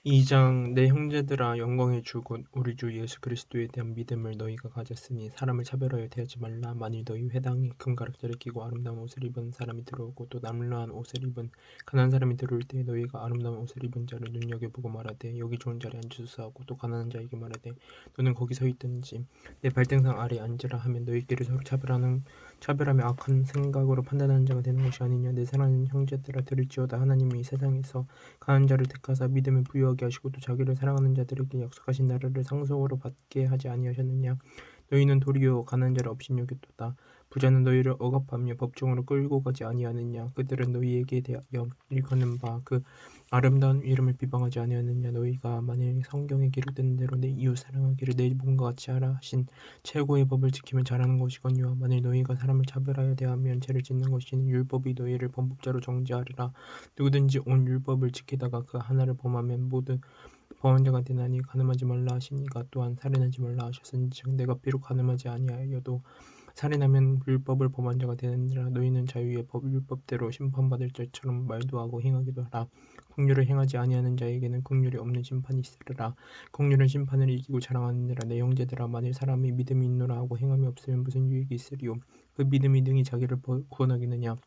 2장 내 형제들아 영광의 주 곧 우리 주 예수 그리스도에 대한 믿음을 너희가 가졌으니 사람을 차별하여 대하지 말라. 만일 너희 회당에 금가락지를 끼고 아름다운 옷을 입은 사람이 들어오고 또 남루한 옷을 입은 가난한 사람이 들어올 때 너희가 아름다운 옷을 입은 자를 눈여겨보고 말하되 여기 좋은 자리에 앉으소서 하고 또 가난한 자에게 말하되 너는 거기 서 있든지 내 발등상 아래에 앉으라 하면 너희끼리 서로 차별하며 악한 생각으로 판단하는 자가 되는 것이 아니냐. 내 사랑하는 형제들아 들을지어다. 하나님이 이 세상에서 강한 자를 택하사 믿음을 부유하게 하시고 또 자기를 사랑하는 자들에게 약속하신 나라를 상속으로 받게 하지 아니하셨느냐. 너희는 도리어 가난한 자를 업신여겼도다. 부자는 너희를 억압하며 법정으로 끌고 가지 아니하느냐. 그들은 너희에게 대하여 일컫는 바 그 아름다운 이름을 비방하지 아니하느냐. 너희가 만일 성경에 기록된 대로 내 이웃 사랑하기를 내 몸과 같이 하라 하신 최고의 법을 지키면 잘하는 것이거니와 만일 너희가 사람을 차별하여 대하면 죄를 짓는 것이니 율법이 너희를 범법자로 정죄하리라. 누구든지 온 율법을 지키다가 그 하나를 범하면 모두 범한 자가 되나니 간음하지 말라 하시니가 또한 살인하지 말라 하셨은즉 내가 비록 간음하지 아니하여도 살인하면 율법을 범한 자가 되느니라. 너희는 자유의 율법대로 심판받을 자처럼 말도 하고 행하기도 하라. 긍휼을 행하지 아니하는 자에게는 긍휼이 없는 심판이 있으리라. 긍휼은 심판을 이기고 자랑하느니라. 내 형제들아 만일 사람이 믿음이 있노라 하고 행함이 없으면 무슨 유익이 있으리요. 그 믿음이 능히 자기를 구원하겠느냐.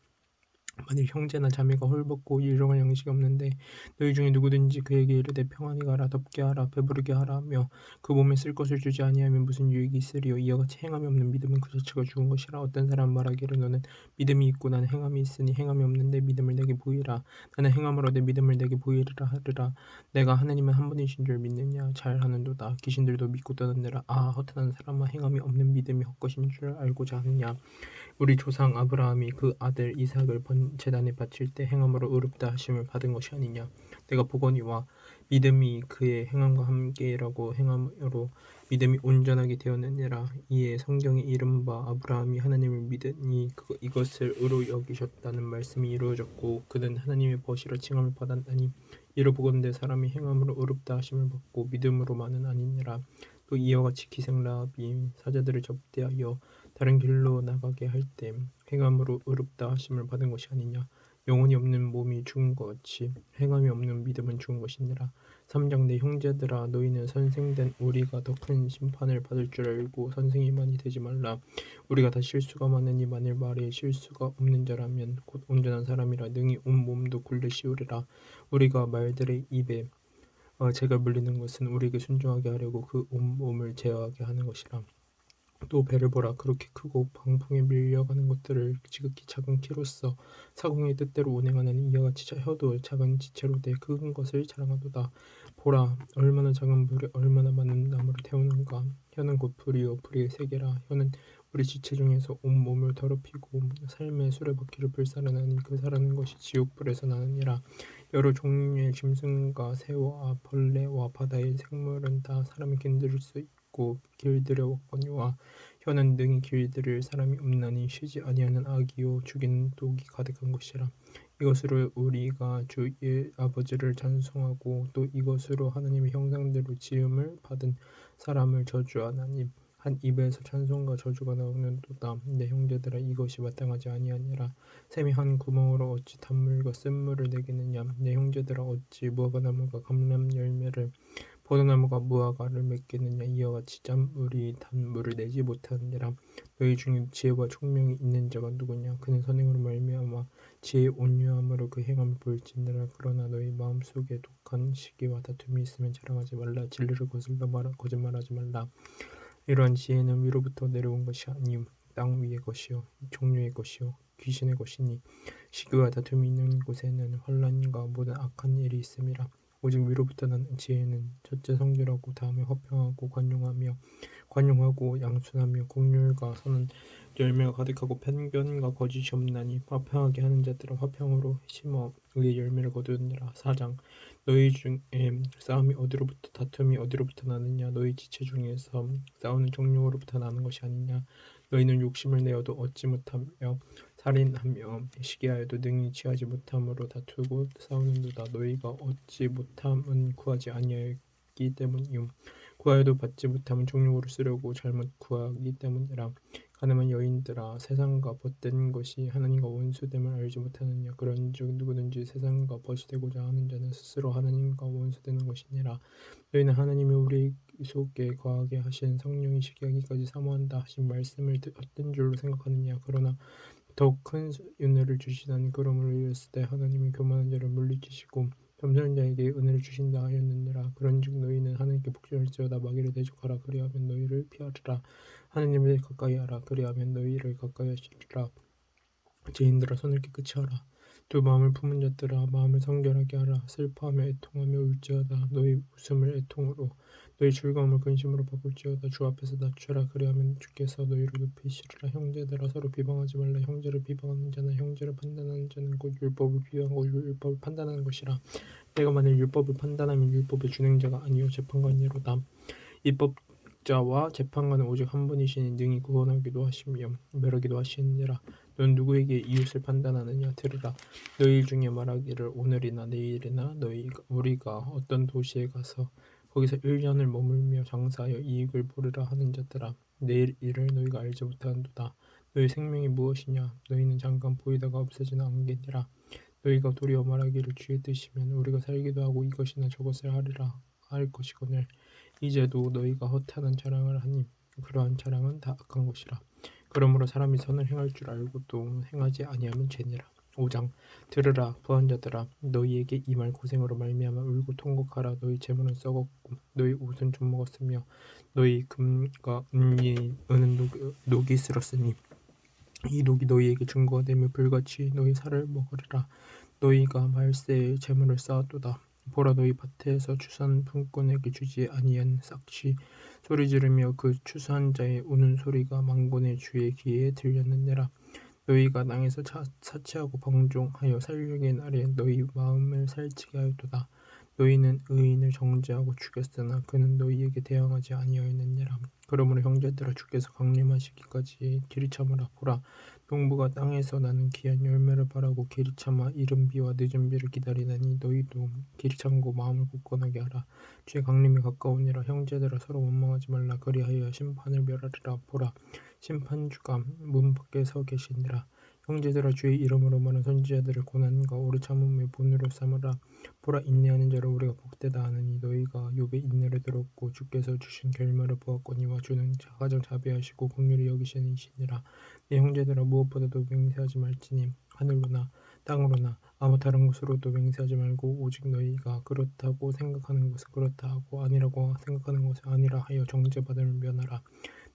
만일 형제나 자매가 헐벗고 일용할 양식이 없는데 너희 중에 누구든지 그에게 이르되 평안히 가라 덥게 하라 배부르게 하라 하며 그 몸에 쓸 것을 주지 아니하면 무슨 유익이 있으리요. 이와 같이 행함이 없는 믿음은 그 자체가 죽은 것이라. 어떤 사람 말하기를 너는 믿음이 있고 나는 행함이 있으니 행함이 없는데 믿음을 내게 보이라. 나는 행함으로 내 믿음을 내게 보이리라 하리라. 내가 하나님은 한 분이신 줄 믿느냐. 잘하는도다. 귀신들도 믿고 떠났느라. 아 허탄한 사람아 행함이 없는 믿음이 헛것인 줄 알고자 하느냐. 우리 조상 아브라함이 그 아들 이삭을 번제단에 바칠 때 행함으로 의롭다 하심을 받은 것이 아니냐. 내가 보거니와 믿음이 그의 행함과 함께라고 행함으로 믿음이 온전하게 되었느니라. 이에 성경에 이른 바 아브라함이 하나님을 믿으니 이것을 의로 여기셨다는 말씀이 이루어졌고 그는 하나님의 벗이라 칭함을 받았나니 이로 보건대 사람이 행함으로 의롭다 하심을 받고 믿음으로만은 아니니라. 또 이와 같이 기생 라합이 사자들을 접대하여 다른 길로 나가게 할 때 행함으로 의롭다 하심을 받은 것이 아니냐. 영혼이 없는 몸이 죽은 것 같이 행함이 없는 믿음은 죽은 것이니라. 3장 내 형제들아 너희는 선생된 우리가 더 큰 심판을 받을 줄 알고 선생이 많이 되지 말라. 우리가 다 실수가 많으니 만일 말에 실수가 없는 자라면 곧 온전한 사람이라 능히 온 몸도 굴려 씌우리라. 우리가 말들의 입에 죄가 물리는 것은 우리에게 순종하게 하려고 그 온 몸을 제어하게 하는 것이라. 또 배를 보라. 그렇게 크고 방풍에 밀려가는 것들을 지극히 작은 키로써 사공의 뜻대로 운행하느니 이와 같이 혀도 작은 지체로 내 큰 것을 자랑하도다. 보라, 얼마나 작은 불에 얼마나 많은 나무를 태우는가. 혀는 곧 불이요 불의 세계라. 혀는 우리 지체 중에서 온 몸을 더럽히고 삶의 수레바퀴를 불살라나니 그 사라는 것이 지옥불에서 나느니라. 여러 종류의 짐승과 새와 벌레와 바다의 생물은 다 사람이 길들일 수 있고 길들여 왔거니와 혀는 능히 길들일 사람이 없나니 쉬지 아니하는 악이요 죽이는 독이 가득한 것이라. 이것으로 우리가 주의 아버지를 찬송하고 또 이것으로 하나님의 형상대로 지음을 받은 사람을 저주하나니 한 입에서 찬송과 저주가 나오는도다. 내 형제들아 이것이 마땅하지 아니하니라. 샘이 한 구멍으로 어찌 단물과 쓴물을 내겠느냐. 내 형제들아 어찌 무화과나무가 감람 열매를 포도나무가 무화과를 맺겠느냐. 이와 같이 짠물이 단물을 내지 못하느니라. 너희 중에 지혜와 총명이 있는 자가 누구냐. 그는 선행으로 말미암아 지혜의 온유함으로 그 행함을 보일지니라. 그러나 너희 마음속에 독한 시기와 다툼이 있으면 자랑하지 말라. 진리를 거슬러 거짓말하지 말라. 이러한 지혜는 위로부터 내려온 것이 아니요 땅 위의 것이요 종류의 것이요 귀신의 것이니 시기와 다툼이 있는 곳에는 환난과 모든 악한 일이 있음이라. 오직 위로부터 나는 지혜는 첫째 성결하고 다음에 화평하고 관용하고 양순하며 공률과 선한 열매가 가득하고 편견과 거짓이 없나니 화평하게 하는 자들은 화평으로 심어 의의 열매를 거두느니라. 4장 너희 중에 싸움이 어디로부터 다툼이 어디로부터 나느냐. 너희 지체 중에서 싸우는 종류로부터 나는 것이 아니냐. 너희는 욕심을 내어도 얻지 못하며 살인하며 시기하여도 능히 취하지 못함으로 다투고 싸우는도다. 너희가 얻지 못함은 구하지 아니하였기 때문이요 구하여도 받지 못함은 종력으로 쓰려고 잘못 구하기 때문이라. 가늠한 여인들아 세상과 벗된 것이 하나님과 원수됨을 알지 못하느냐. 그런즉 누구든지 세상과 벗이 되고자 하는 자는 스스로 하나님과 원수되는 것이라. 것이니라. 너희는 하나님이 우리 속에 거하게 하신 성령이 시기하기까지 사모한다 하신 말씀을 헛된 줄로 생각하느냐. 그러나 더욱 큰 은혜를 주시다니. 그러므로 이랬을 때 하나님이 교만한 자를 물리치시고 겸손한 자에게 은혜를 주신다 하였느니라. 그런즉 너희는 하나님께 복종할지어다. 마귀를 대적하라. 그리하면 너희를 피하리라. 하나님을 가까이 하라. 그리하면 너희를 가까이 하시리라. 죄인들아, 손을 깨끗이 하라. 두 마음을 품은 자들아, 마음을 성결하게 하라. 슬퍼하며 애통하며 울지어다. 너희 웃음을 애통으로, 너희 즐거움을 근심으로 바꿀지어다. 주 앞에서 낮추라. 그리하면 주께서 너희를 높이시리라. 형제들아, 서로 비방하지 말라. 형제를 비방하는 자나 형제를 판단하는 자는 곧 율법을 비방하고 율법을 판단하는 것이라. 내가 만일 율법을 판단하면 율법의 준행자가 아니요 재판관이로다. 입법자와 재판관은 오직 한 분이시니 능히 구원하기도 하시며 멸하기도 하시느니라. 넌 누구에게 이웃을 판단하느냐. 들으라. 너희 중에 말하기를 오늘이나 내일이나 우리가 어떤 도시에 가서 거기서 1년을 머물며 장사하여 이익을 보리라 하는 자들아, 내일 일을 너희가 알지 못하는도다. 너희 생명이 무엇이냐. 너희는 잠깐 보이다가 없어지는 안개니라. 너희가 도리어 말하기를 주의 뜻이면 우리가 살기도 하고 이것이나 저것을 하리라 할 것이거늘 이제도 너희가 허탄한 자랑을 하니 그러한 자랑은 다 악한 것이라. 그러므로 사람이 선을 행할 줄 알고 또 행하지 아니하면 죄니라. 5장. 들으라. 부한 자들아, 너희에게 이 말 고생으로 말미암아 울고 통곡하라. 너희 재물은 썩었고 너희 옷은 좀 먹었으며 너희 금과 은은 녹이 슬었으니 이 녹이 너희에게 증거가 되며 불같이 너희 살을 먹으리라. 너희가 말세에 재물을 쌓았도다. 보라, 너희 밭에서 추수한 품꾼에게 주지 아니한 싹이 소리 지르며 그 추수한 자의 우는 소리가 만군의 주의 귀에 들렸느니라. 너희가 땅에서 사치하고 방종하여 살육의 날에 너희 마음을 살찌게 하였도다. 너희는 의인을 정죄하고 죽였으나 그는 너희에게 대항하지 아니하였느니라. 그러므로 형제들아, 주께서 강림하시기까지 길이 참으라. 보라, 농부가 땅에서 나는 귀한 열매를 바라고 길이 참아 이른 비와 늦은 비를 기다리나니 너희도 길이 참고 마음을 굳건하게 하라. 주의 강림이 가까우니라. 형제들아, 서로 원망하지 말라. 그리하여 심판을 멸하리라. 보라, 심판주가 문 밖에 서 계시니라. 형제들아, 주의 이름으로 말한 선지자들을 고난과 오래 참음의 본으로 삼으라. 보라, 인내하는 자를 우리가 복되다 하느니 너희가 욥의 인내를 들었고 주께서 주신 결말을 보았거니와 주는 가장 자비하시고 긍휼히 여기시는 이시니라. 내 형제들아, 무엇보다도 맹세하지 말지니 하늘로나 땅으로나 아무 다른 곳으로도 맹세하지 말고 오직 너희가 그렇다고 생각하는 것은 그렇다 하고 아니라고 생각하는 것은 아니라 하여 정죄받음을 면하라.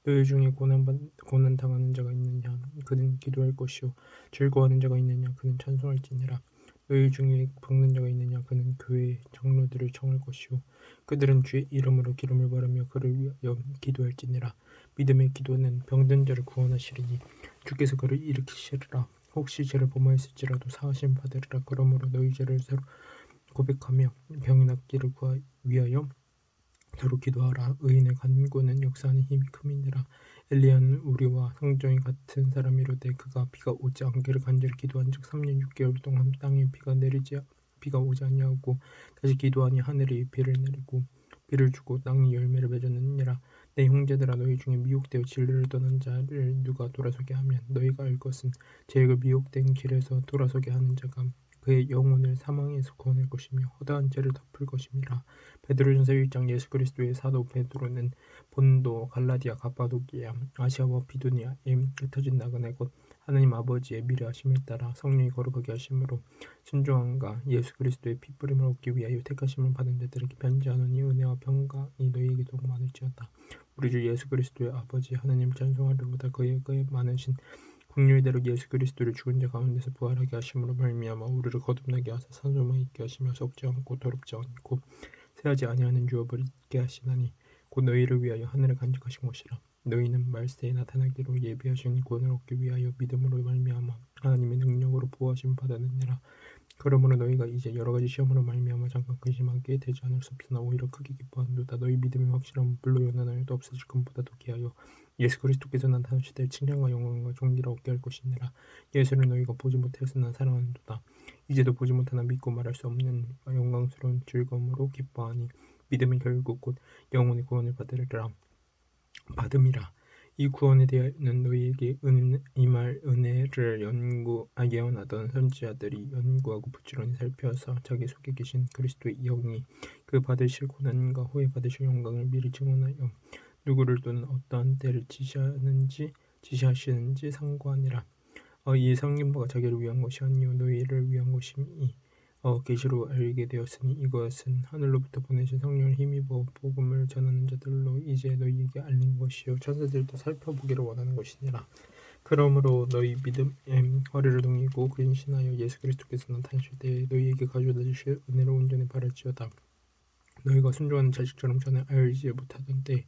너희 중에 고난 당하는 자가 있느냐. 그는 기도할 것이요 즐거워하는 자가 있느냐. 그는 찬송할지니라. 너희 중에 볶는 자가 있느냐. 그는 교회 장로들을 청할 것이요 그들은 주의 이름으로 기름을 바르며 그를 위하여 기도할지니라. 믿음의 기도는 병든 자를 구원하시리니 주께서 그를 일으키시리라. 혹시 죄를 범하였을지라도 사하심 받으리라. 그러므로 너희 죄를 서로 고백하며 병이 낫기를 위하여 서로 기도하라. 의인의 간구는 역사하는 힘이 큼이니라. 엘리야는 우리와 성정이 같은 사람이로되 그가 비가 오지 않기를 간절히 기도한즉 3년 6개월 동안 땅에 비가 오지 아니하고 다시 기도하니 하늘이 비를 내리고 비를 주고 땅이 열매를 맺었느니라. 내 형제들아, 너희 중에 미혹되어 진리를 떠난 자를 누가 돌아서게 하면 너희가 알 것은 그 미혹된 길에서 돌아서게 하는 자가 그의 영혼을 사망에서 구원할 것이며 허다한 죄를 덮을 것임이라. 베드로전서 1장. 예수 그리스도의 사도 베드로는 본도, 갈라디아, 갑바도기아, 아시아와 비두니아에 흩어진 나그네 곧 하나님 아버지의 미래하심을 따라 성령이 거룩하게 하심으로 순종함과 예수 그리스도의 피뿌림을 얻기 위하여 택하심을 받은 자들에게 편지하노니 은혜와 평강이 너희에게 더욱 많을지어다. 우리 주 예수 그리스도의 아버지 하나님을 찬송하려보다 그의 많으신 긍휼대로 예수 그리스도를 죽은 자 가운데서 부활하게 하심으로 말미암아 우리를 거듭나게 하사 산소만 있게 하시며 썩지 않고 더럽지 않고 새하지 아니하는 유업을 있게 하시나니 곧 너희를 위하여 하늘에 간직하신 것이라. 너희는 말세에 나타나기로 예비하신 구원을 얻기 위하여 믿음으로 말미암아 하나님의 능력으로 보호하심 받았느니라. 그러므로 너희가 이제 여러 가지 시험으로 말미암아 잠깐 근심하게 되지 않을 수 없으나 오히려 크게 기뻐하는도다. 너희 믿음의 확실함은 불로 연한하여도 없어질 금보다 더 귀하여 예수 그리스도께서 나타나실 때 칭찬과 영광과 존귀를 얻게 할 것이니라. 예수를 너희가 보지 못하였으나 사랑하는도다. 이제도 보지 못하나 믿고 말할 수 없는 영광스러운 즐거움으로 기뻐하니 믿음의 결국 곧 영혼의 구원을 받음이라. 이 구원에 대하여는 너희에게 임할 은혜를 예언하던 선지자들이 연구하고 부지런히 살펴서 자기 속에 계신 그리스도의 영이 그 받으실 고난과 후에 받으실 영광을 미리 증언하여 누구를 또는 어떠한 때를 지시하시는지 상고하니라. 이 성긴 바가 자기를 위한 것이 아니요 너희를 위한 것임이 계시로 알게 되었으니 이것은 하늘로부터 보내신 성령을 힘입어 복음을 전하는 자들로 이제 너희에게 알린 것이요 천사들도 살펴보기를 원하는 것이니라. 그러므로 너희 믿음에 허리를 동이고 근신하여 예수 그리스도께서 나타나실 때에 너희에게 가져다 주실 은혜를 온전히 바랄지어다. 너희가 순종하는 자식처럼 전에 알지 못하던 때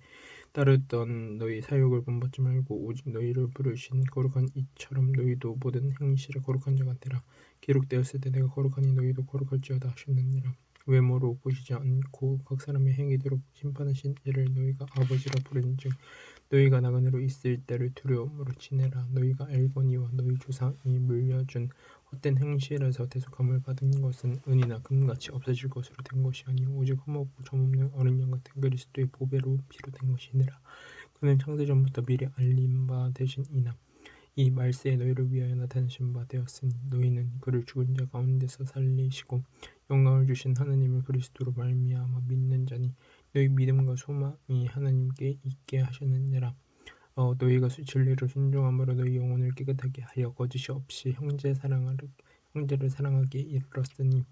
따르던 너희 사욕을 본받지 말고 오직 너희를 부르신 거룩한 이처럼 너희도 모든 행실에 거룩한 자가 되라. 기록되었을 때 내가 거룩하니 너희도 거룩할지어다 하셨느니라. 외모로 보시지 않고 각 사람의 행위대로 심판하신 이를 너희가 아버지라 부른즉 너희가 나그네로 있을 때를 두려움으로 지내라. 너희가 알거니와 너희 조상이 물려준 헛된 행실에서 대속함을 받은 것은 은이나 금같이 없어질 것으로 된 것이 아니요 오직 흠없고 점없는 어린 양 같은 그리스도의 보배로 피로 된 것이니라. 그는 창세전부터 미리 알린 바 되시니나 이 말세에 너희를 위하여 나타내신 바 되었으니 너희는 그를 죽은 자 가운데서 살리시고 영광을 주신 하나님을 그리스도로 말미암아 믿는 자니 너희 믿음과 소망이 하나님께 있게 하셨느니라. 너희가 진리를 순종함으로 너희 영혼을 깨끗하게 하여 거짓이 없이 형제를 사랑하기에 이르렀으니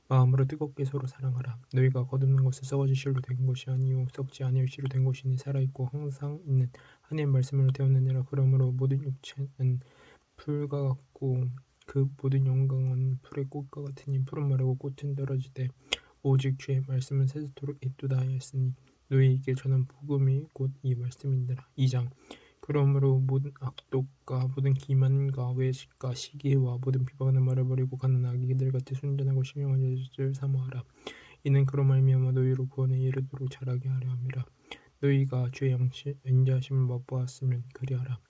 마음으로 뜨겁게 서로 사랑하라. 너희가 거듭난 것은 썩어질 실로 된 것이 아니요 썩지 아니할 실로 된 것이니 살아있고 항상 있는 하나님 말씀으로 되었느니라. 그러므로 모든 육체는 풀과 같고 그 모든 영광은 풀의 꽃과 같으니 풀은 마르고 꽃은 떨어지되 오직 주의 말씀은 세세토록 있도다 하였으니 너희에게 전한 복음이 곧 이 말씀인지라. 2장 그러므로 모든 악독과 모든 기만과 외식과 시기와 모든 비방하는 말을 버리고 가난한 아기들같이 순전하고 신령한 여자를 사모하라. 이는 그로 말미암아 너희로 구원에 이르도록 자라게 하려 함이라. 너희가 주의 인자하심을 맛보았으면 그리하라.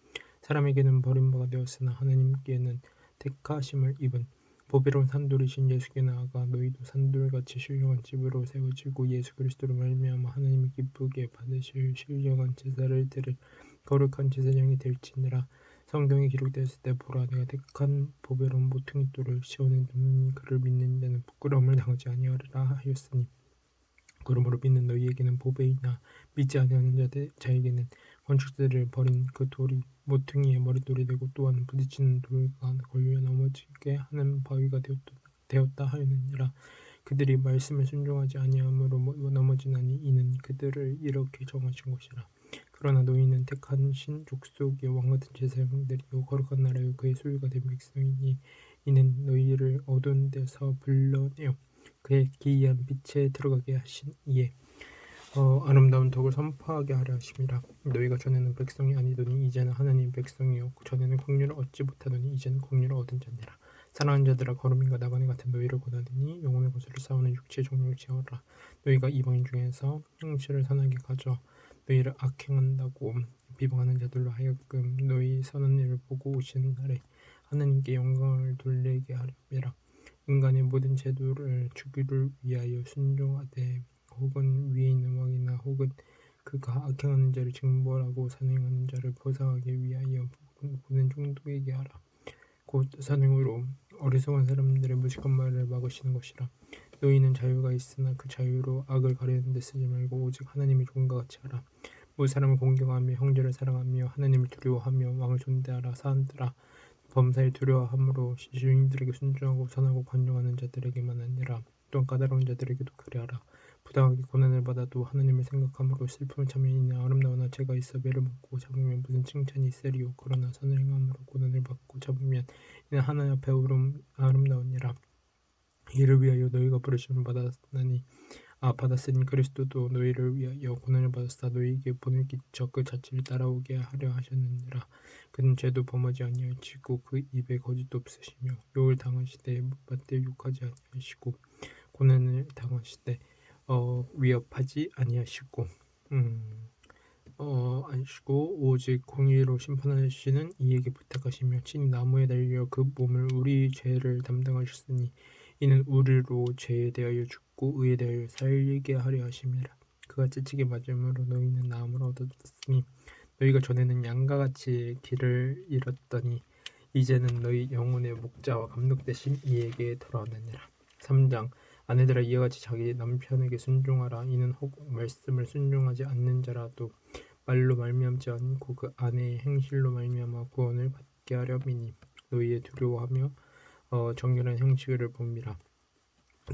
사람에게는 버림받아 되었으나 하나님께는 택하심을 입은 보배로운 산돌이신 예수께 나아가 너희도 산돌같이 신령한 집으로 세워지고 예수 그리스도로 말미암아 하나님이 기쁘게 받으실 신령한 제사를 드릴 거룩한 제사장이 될지니라. 성경에 기록되었을 때 보라 내가 택한 보배로운 모퉁이 돌을 시온에 두노니 그를 믿는 자는 부끄러움을 당하지 아니하리라 하였으니 그러므로 믿는 너희에게는 보배이나 믿지 아니하는 자에게는 건축자들을 버린 그 돌이 모퉁이의 머릿돌이 되고 또한 부딪히는 돌과 걸려 넘어지게 하는 바위가 되었다 하였느니라. 그들이 말씀을 순종하지 아니함으로 넘어지나니 이는 그들을 이렇게 정하신 것이라. 그러나 너희는 택하신 족속의 왕같은 제사장들이요 거룩한 나라요 그의 소유가 된 백성이니 이는 너희를 어두운 데서 불러내어 그의 기이한 빛에 들어가게 하신 이에 아름다운 덕을 선포하게 하려 하심이라. 너희가 전에는 백성이 아니더니 이제는 하나님의 백성이요 전에는 긍휼을 얻지 못하더니 이제는 긍휼을 얻은 자니라. 사랑하는 자들아 거름인과 나그네 같은 너희를 권하느니 영혼의 것을 싸우는 육체의 종류를 제어하라. 너희가 이방인 중에서 형제를 선하게 가져 너희를 악행한다고 비방하는 자들로 하여금 너희 선한 일을 보고 오시는 날에 하나님께 영광을 돌리게 하렵니다. 인간의 모든 제도를 주기를 위하여 순종하되 혹은 위에 있는 왕이나 혹은 그가 악행하는 자를 징벌하고 산행하는 자를 보상하기 위하여 모든 종족에게 하라. 곧 산행으로 어리석은 사람들의 무식한 말을 막으시는 것이라. 너희는 자유가 있으나 그 자유로 악을 가리는 데 쓰지 말고 오직 하나님의 종과 같이 하라. 모든 사람을 공경하며 형제를 사랑하며 하나님을 두려워하며 왕을 존대하라. 사람들아 범사에 두려워함으로 주인들에게 순종하고 선하고 관용하는 자들에게만 아니라 또한 까다로운 자들에게도 그리하라. 부당하게 고난을 받아도 하나님을 생각함으로 슬픔을 참으면 이는 아름다우나 죄가 있어 매를 먹고 잡으면 무슨 칭찬이 있으리요. 그러나 선을 행함으로 고난을 받고 잡으면 이는 하나님 앞에 아름다우니라. 이를 위하여 너희가 부르심을 받았으니 그리스도도 너희를 위하여 고난을 받았으나 너희에게 본을 끼쳐 그 자체를 따라오게 하려 하셨느니라. 그는 죄도 범하지 아니하시고 그 입에 거짓도 없으시며 욕을 당하시되 못받되 욕하지 아니하시고 고난을 당하시되 위협하지 아니하시고 오직 공의로 심판하시는 이에게 부탁하시며 친히 나무에 달려 그 몸을 우리 죄를 담당하셨으니 이는 우리로 죄에 대하여 죽고 의에 대하여 살게 하려 하심이라. 그가 찢기게 맞음으로 너희는 나음을 얻었으니 너희가 전에는 양과 같이 길을 잃었더니 이제는 너희 영혼의 목자와 감독 되신 이에게 돌아오느니라. 3장 아내들아 이와 같이 자기 남편에게 순종하라. 이는 혹 말씀을 순종하지 않는 자라도 말로 말미암지 않고 그 아내의 행실로 말미암아 구원을 받게 하려니니 너희의 두려워하며 정결한 형식을 봄이라.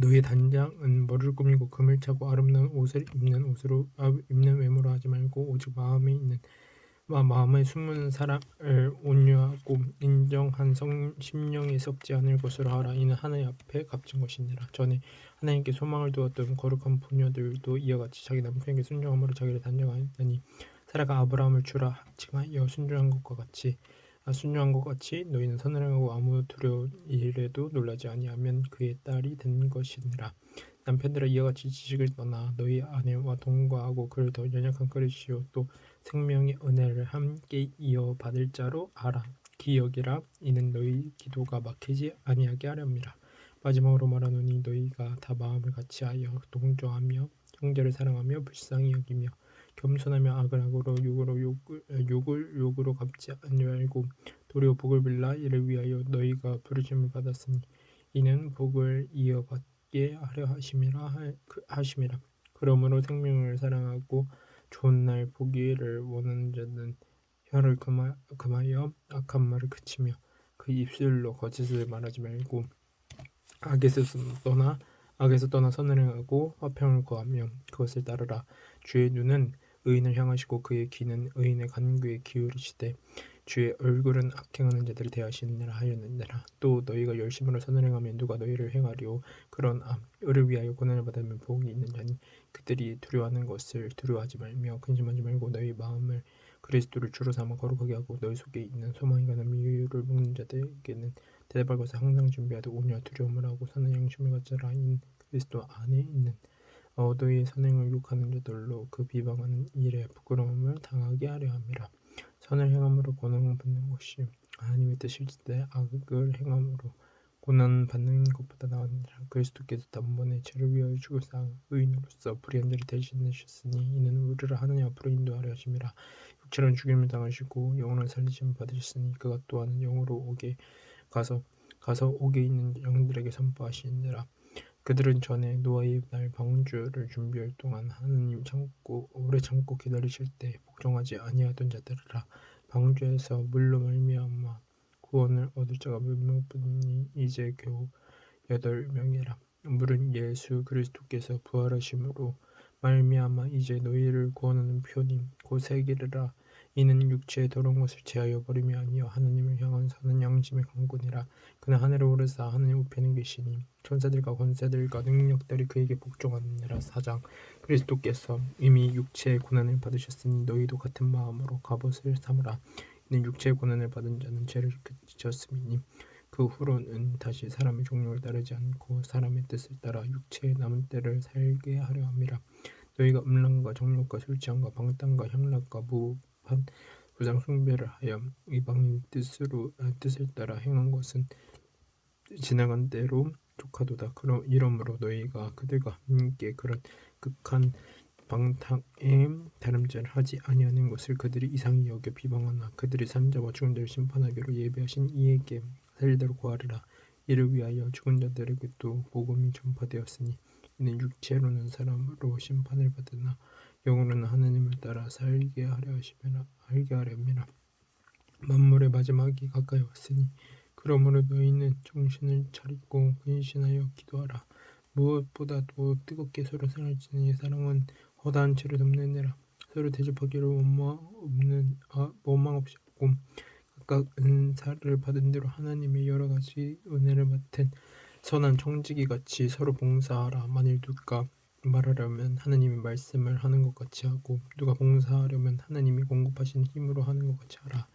너희의 단장은 머리를 꾸미고 금을 차고 아름다운 옷을 입는 외모로 하지 말고 오직 마음에 숨은 사랑을 온유하고 인정한 심령이 썩지 않을 것으로 하라. 이는 하나님 앞에 값진 것이니라. 전에 하나님께 소망을 두었던 거룩한 부녀들도 이와 같이 자기 남편에게 순종함으로 자기를 단정하였더니 사라가 아브라함을 주라 칭하여 순종한 것 같이 너희는 선을 행하고 아무 두려운 일에도 놀라지 아니하면 그의 딸이 된 것이니라. 남편들아 이와 같이 지식을 떠나 너희 아내와 동거하고 그를 더 연약한 그릇이요 또 생명의 은혜를 함께 이어받을 자로 알아 기억이라. 이는 너희 기도가 막히지 아니하게 하렵니다. 마지막으로 말하노니 너희가 다 마음을 같이하여 동조하며 형제를 사랑하며 불쌍히 여기며 겸손하며 악을 악으로 욕을 욕으로 갚지 아니하고 도리어 복을 빌라. 이를 위하여 너희가 부르심을 받았으니 이는 복을 이어받게 하려 하심이라. 그러므로 생명을 사랑하고 좋은 날 보기를 원하는 자는 혀를 금하여 악한 말을 그치며 그 입술로 거짓을 말하지 말고 악에서 떠나 선을 행하고 화평을 구하며 그것을 따르라. 주의 눈은 의인을 향하시고 그의 귀는 의인의 간구에 기울이시되 주의 얼굴은 악행하는 자들을 대하시느니라 하였느니라. 또 너희가 열심으로 선을 행하면 누가 너희를 행하리요. 그러나 의를 위하여 고난을 받으면 복이 있는 자니 그들이 두려워하는 것을 두려워하지 말며 근심하지 말고 너희 마음을 그리스도를 주로 삼아 거룩하게 하고 너희 속에 있는 소망이 가는 미유를 먹는 자들에게는 대답할 것을 항상 준비하되 온유와 두려움을 하고 선한 양심을 가져라. 인 그리스도 안에 있는 너희의 선행을 욕하는 자들로 그 비방하는 일에 부끄러움을 당하게 하려 함이라. 선을 행함으로 고난을 받는 것이 하나님의 뜻일지되 악을 행함으로 고난 받는 것보다 나으니라. 그리스도께서 단번에 죄를 위하여 죽으사 의인으로서 불의한 자를 대신하셨으니 이는 우리를 하나님 앞으로 인도하려 하심이라. 육체는 죽임을 당하시고 영으로는 살리심을 받으셨으니 그가 또한 영으로 가서 옥에 있는 영들에게 선포하시니라. 그들은 전에 노아의 날 방주를 준비할 동안 하나님 오래 참고 기다리실 때 복종하지 아니하던 자들이라. 방주에서 물로 말미암아 구원을 얻을 자가 몇몇 뿐이니 이제 겨우 8명이라. 물은 예수 그리스도께서 부활하심으로 말미암아 이제 너희를 구원하는 표님 곧 새기르라. 이는 육체의 더러운 것을 제하여 버림이 아니요 하나님을 향한 선한 양심의 강군이라. 그는 하늘에 오르사 하나님 우편에 계시니 천사들과 권세들과 능력들이 그에게 복종하느니라. 4장 그리스도께서 이미 육체의 고난을 받으셨으니 너희도 같은 마음으로 갑옷을 삼으라. 이는 육체의 고난을 받은 자는 죄를 그치셨음이니 그 후로는 다시 사람의 종령을 따르지 않고 사람의 뜻을 따라 육체의 남은 때를 살게 하려 함이라. 너희가 음란과 정욕과 술 취함과 방탕과 향락과 무법한 우상 숭배를 하여 이방인 뜻을 따라 행한 것은 지나간 때로 족하도다. 이러므로 너희가 그들과 함께 그런 극한 방탕에 다름질을 하지 아니하는 것을 그들이 이상히 여겨 비방하나 그들이 산 자와 죽은 자를 심판하기로 예비하신 이에게 살리도록 구하리라. 이를 위하여 죽은 자들에게도 복음이 전파되었으니 이는 육체로는 사람으로 심판을 받으나 영으로는 하나님을 따라 살게 하려 함이라. 만물의 마지막이 가까이 왔으니 그러므로 너희는 정신을 차리고 근신하여 기도하라. 무엇보다도 뜨겁게 서로 사랑할지니 사랑은 허다한 죄를 덮느니라. 서로 대접하기를 원망 없이 하고 각각 은사를 받은 대로 하나님의 여러 가지 은혜를 맡은 선한 청지기 같이 서로 봉사하라. 만일 누가 말하려면 하나님의 말씀을 하는 것 같이 하고 누가 봉사하려면 하나님이 공급하신 힘으로 하는 것 같이 하라.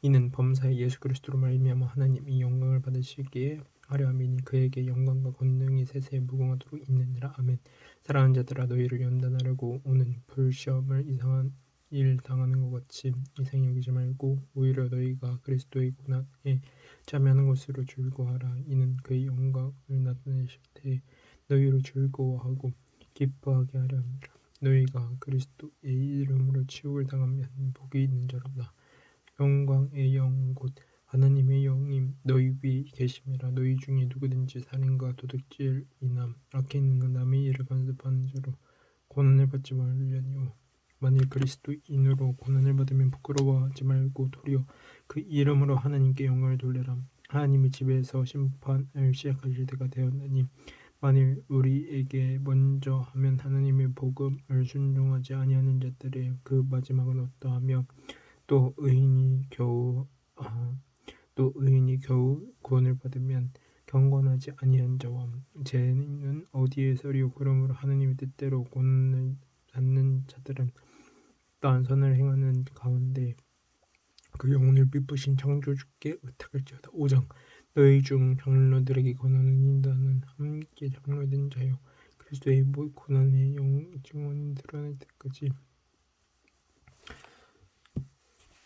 이는 범사에 예수 그리스도로 말미암아 하나님이 영광을 받으시기에 하려 함이니 그에게 영광과 권능이 세세에 무궁하도록 있느니라. 아멘. 사랑하는 자들아 너희를 연단하려고 오는 불시험을 이상한 일 당하는 것 같이 이상히 여기지 말고 오히려 너희가 그리스도의 고난에 참여하는 것으로 즐거워하라. 이는 그의 영광을 나타내실 때에 너희로 즐거워하고 기뻐하게 하려 함이라. 너희가 그리스도의 이름으로 치욕을 당하면 복이 있는 자로다. 영광의 영 곧 하나님의 영임 너희 위에 계심이라. 너희 중에 누구든지 살인과 도둑질이나 악해 있는 남의 일을 간섭하는 자로 고난을 받지 말려니요. 만일 그리스도인으로 고난을 받으면 부끄러워하지 말고 도리어 그 이름으로 하나님께 영광을 돌리라. 하나님의 집에서 심판을 시작하실 때가 되었나니 만일 우리에게 먼저 하면 하나님의 복음을 순종하지 아니하는 자들의 그 마지막은 어떠하며 또 의인이 겨우 구원을 받으면 경건하지 아니한 자와 죄는 어디에서리요. 그러므로 하나님의 뜻대로 구원을 받는 자들은 또한 선을 행하는 가운데 그 영혼을 미쁘신 창조주께 의탁할지어다. 5장 너희 중 장로들에게 권하노니 나는 함께 장로된 자요 그리스도의 고난의 증언이 드러날 때까지.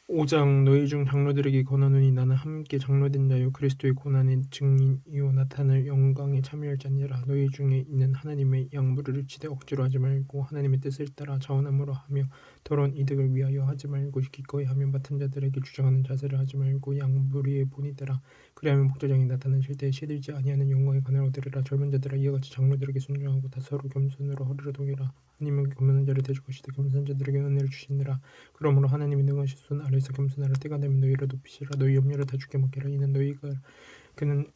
5장 너희 중 장로들에게 권하노니 나는 함께 장로된 자요 그리스도의 고난의 증인이요 나타날 영광에 참여할 자니라. 너희 중에 있는 하나님의 양무리를 치되 억지로 하지 말고 하나님의 뜻을 따라 자원함으로 하며 더러운 이득을 위하여 하지 말고 기꺼이 하며 맡은 자들에게 주장하는 자세를 하지 말고 양무리의 본이 되라. 그리하면 목자장이 나타나실 때에 시들지 아니하는 영광의 관을 얻으리라. 젊은 자들아 이와 같이 장로들에게 순종하고 다 서로 겸손으로 허리를 동이라. 하나님은 겸손한 자를 대적하시되 겸손한 자들에게 은혜를 주시니라. 그러므로 하나님이 능하신 손 아래에서 겸손하라. 때가 되면 너희를 높이시라. 너희 염려를 다 주께 맡기라.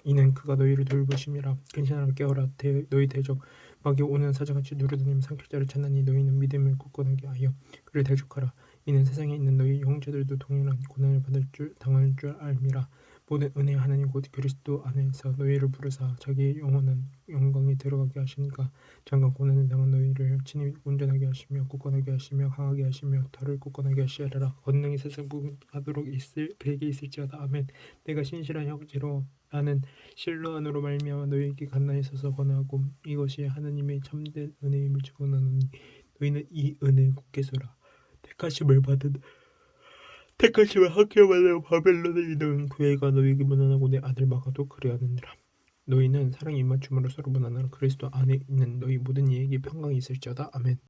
이는 그가 너희를 돌보심이라. 근신하라. 깨어라. 너희 대적 마귀 오는 사자같이 누르다니며 삼킬 자를 찾나니 너희는 믿음을 굳건하게 하여 그를 대적하라. 이는 세상에 있는 너희 형제들도 동일한 고난을 당할 줄 알미라. 모든 은혜의 하나님 곧 그리스도 안에서 너희를 부르사 자기의 영원한 영광에 들어가게 하시니까 잠깐 고난을 당한 너희를 친히 온전하게 하시며 굳건하게 하시며 강하게 하시며 털을 굳건하게 하시리라. 권능이 세상 부하도록 그에게 있을지어다. 아멘. 내가 신실한 형제로 나는 실로 안으로 말미암아 너희에게 간난히 서서 권하고 이것이 하나님의 참된 은혜임을 증언하노니 너희는 이 은혜에 굳게 서라. 택하심을 함께 받은 바벨론에 있는 교회가 너희에게 문안하고 내 아들 마가도 그리하느니라. 너희는 사랑에 입맞춤으로 서로 문안하라. 그리스도 안에 있는 너희 모든 이에게 평강이 있을지어다. 아멘.